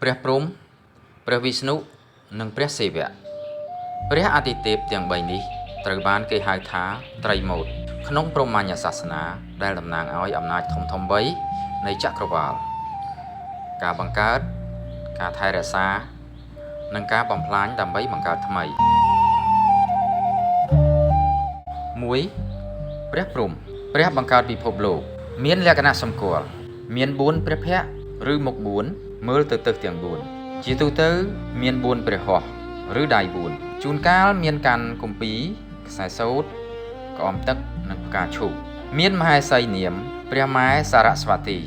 ព្រះព្រហ្មព្រះវិស្ណុនិងព្រះសិវៈព្រះអាទិទេពទាំង3នេះត្រូវបានគេហៅថាត្រីម៉ូដក្នុងព្រហ្មញ្ញសាសនាដែលតំណាងឲ្យអំណាចធំ3នៃចក្រវាឡការបង្កើតការថែរក្សានិងការបំផ្លាញដើម្បីបង្កើតថ្មី1ព្រះព្រហ្មព្រះបង្កើតពិភពលោកមានលក្ខណៈសម្គាល់មាន4ព្រះភ័ក្ត្រឬមុខ4មើលទៅទិសទាំង4ជាទូទៅមាន4ព្រះហស្ថឬដៃ4ជួនកាលមានកាន់គម្ពីរខ្សែសូត្រក្អមទឹកនិងផ្កាឈូកមានមហេសីនាមព្រះម៉ែសារស្វាទី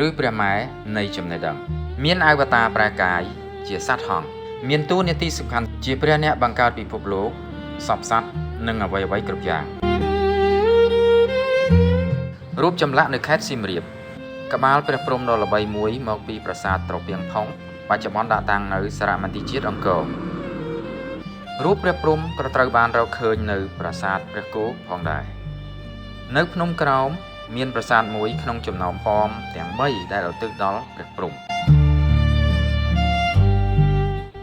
ឬព្រះម៉ែនៃចំណេះដឹងមានអវតារប្រែកាយជាសត្វហង្សមានតួនាទីសំខាន់ជាព្រះអ្នកបង្កើតពិភពលោកសពសត្វនិងអ្វីៗគ្រប់យ៉ាងរូបចម្លាក់នៅខេត្តសៀមរាបក្បាលព្រះព្រហ្មដ៏ល្បីមួយមកពីប្រាសាទត្រពាំងផុងបច្ចុប្បន្នដាក់តាំងនៅសារមន្ទីរជាតិអង្គររូបព្រះព្រហ្មក៏ត្រូវបានរកឃើញនៅប្រាសាទព្រះគោផងដែរនៅភ្នំក្រោមមានប្រាសាទមួយក្នុងចំណោមប៉មទាំង3ដែលឧទ្ទិសដល់ព្រះព្រហ្ម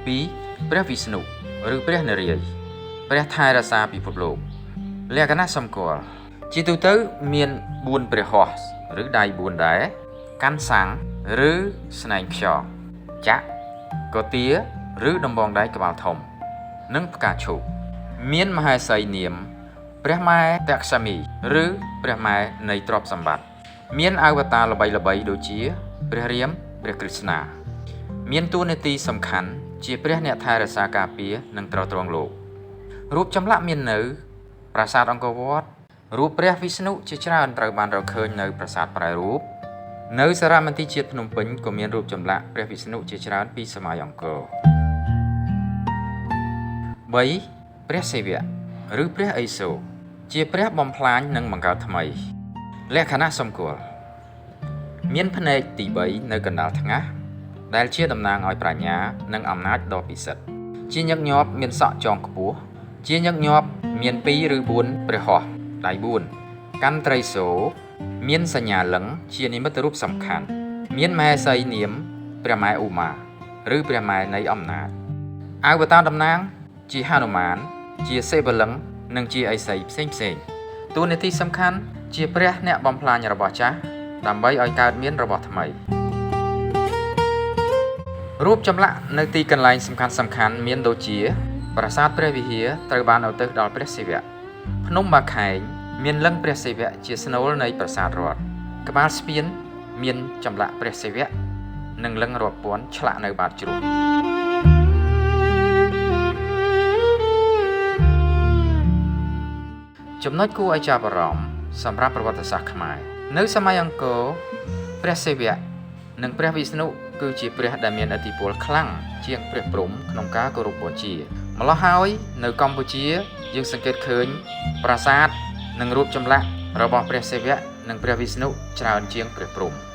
2ព្រះវិស្ណុឬព្រះនរាយណ៍ព្រះថែរក្សាពិភពលោកលក្ខណៈសម្គាល់ជាទូទៅមាន4ព្រះហស្ថឬដៃ4ដែរកាន់សាំងឬស្នែងខ្យងចាក់កទាឬដំបងដៃក្បាលធំនិងផ្កាឈូកមានមហេសីនាមព្រះម៉ែតក្សមីឬព្រះម៉ែនៃទ្រព្យសម្បត្តិមានអវតារល្បីៗដូចជាព្រះរាមព្រះក្រឹស្នាមានតួនាទីសំខាន់ជាព្រះអ្នកថែរក្សាការពារនិងទ្រទ្រង់លោករូបចម្លាក់មាននៅប្រាសាទអង្គរវត្តរូបព្រះវិស្ណុជាច្រើនត្រូវបានរកឃើញនៅប្រាសាទប្រែរូបនៅសារមន្ទីរជាតិភ្នំពេញក៏មានរូបចម្លាក់ព្រះវិស្ណុជាច្រើនពីសម័យអង្គរ3ព្រះសិវៈឬព្រះឥសូរជាព្រះបំផ្លាញនិងបង្កើតថ្មីលក្ខណៈសម្គាល់មានភ្នែកទី3នៅកណ្ដាលថ្ងាសដែលជាតំណាងឲ្យប្រាជ្ញានិងអំណាចដ៏ពិសិដ្ឋជាញឹកញាប់មានសក់ចងខ្ពស់ជាញឹកញាប់មាន2ឬ4ព្រះហស្ថដៃ4កាន់ត្រីសូរមានសញ្ញាលិង្គជានិមិត្តរូបសំខាន់មានមហេសីនាមព្រះម៉ែឧមាឬព្រះម៉ែនៃអំណាចអវតារតំណាងជាហនុមានជាសិវលិង្គនិងជាឥសីផ្សេងតួនាទីសំខាន់ជាព្រះអ្នកបំផ្លាញរបស់ចាស់ដើម្បីឲ្យកើតមានរបស់ថ្មីរូបចម្លាក់នៅទីកន្លែងសំខាន់មានដូចជាប្រាសាទព្រះវិហារត្រូវបានឧទ្ទិសដល់ព្រះសិវៈភ្នំបាខែងមានលិង្គព្រះសិវៈជាស្នូលនៃប្រាសាទរដ្ឋក្បាលស្ពានមានចម្លាក់ព្រះសិវៈនិងលិង្គរាប់ពាន់ឆ្លាក់នៅបាតជ្រុះចំណុចគួរឲ្យចាប់អារម្មណ៍សម្រាប់ប្រវត្តិសាស្ត្រខ្មែរនៅសម័យអង្គរព្រះសិវៈនិងព្រះវិស្ណុគឺជាព្រះដែលមានឥទ្ធិពលខ្លាំងជាងព្រះព្រហ្មក្នុងការគោរពបូជាម្ល៉េះហើយនៅកម្ពុជាយើងសង្កេតឃើញប្រាសាទនិងរូបចម្លាក់របស់ព្រះសិវៈនិងព្រះវិស្ណុច្រើនជាងព្រះព្រហ្ម